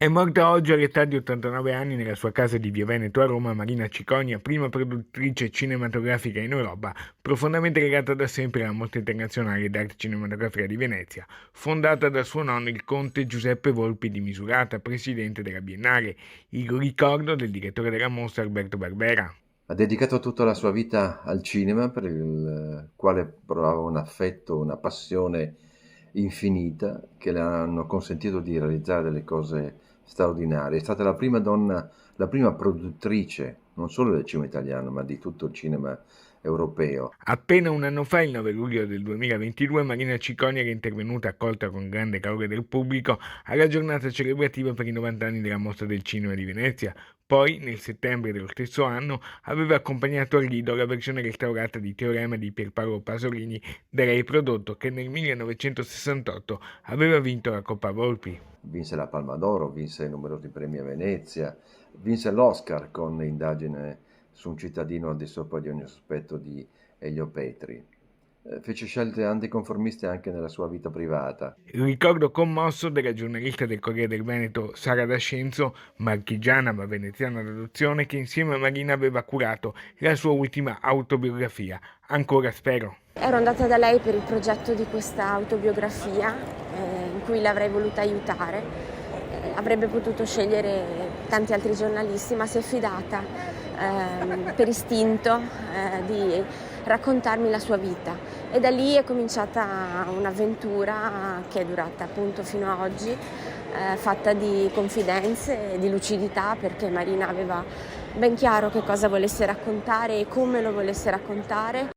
È morta oggi all'età di 89 anni nella sua casa di Via Veneto a Roma Marina Cicogna, prima produttrice cinematografica in Europa, profondamente legata da sempre alla Mostra internazionale d'arte cinematografica di Venezia, fondata da suo nonno il conte Giuseppe Volpi di Misurata, presidente della Biennale, il ricordo del direttore della mostra Alberto Barbera. Ha dedicato tutta la sua vita al cinema, per il quale provava un affetto, una passione infinita che le hanno consentito di realizzare delle cose straordinarie. È stata la prima donna, la prima produttrice, non solo del cinema italiano, ma di tutto il cinema europeo. Appena un anno fa, il 9 luglio del 2022, Marina Cicconi era intervenuta accolta con grande calore del pubblico alla giornata celebrativa per i 90 anni della Mostra del Cinema di Venezia. Poi, nel settembre dello stesso anno, aveva accompagnato al Lido la versione restaurata di Teorema di Pierpaolo Pasolini da lei prodotto, che nel 1968 aveva vinto la Coppa Volpi. Vinse la Palma d'Oro, vinse numerosi premi a Venezia, vinse l'Oscar con Indagine su un cittadino al di sopra di ogni sospetto di Elio Petri. Fece scelte anticonformiste anche nella sua vita privata. Il ricordo commosso della giornalista del Corriere del Veneto Sara D'Ascenzo, marchigiana ma veneziana d'adozione, che insieme a Marina aveva curato la sua ultima autobiografia, Ancora spero. Ero andata da lei per il progetto di questa autobiografia in cui l'avrei voluta aiutare. Avrebbe potuto scegliere tanti altri giornalisti, ma si è fidata per istinto di raccontarmi la sua vita. E da lì è cominciata un'avventura che è durata appunto fino a oggi, fatta di confidenze e di lucidità, perché Marina aveva ben chiaro che cosa volesse raccontare e come lo volesse raccontare,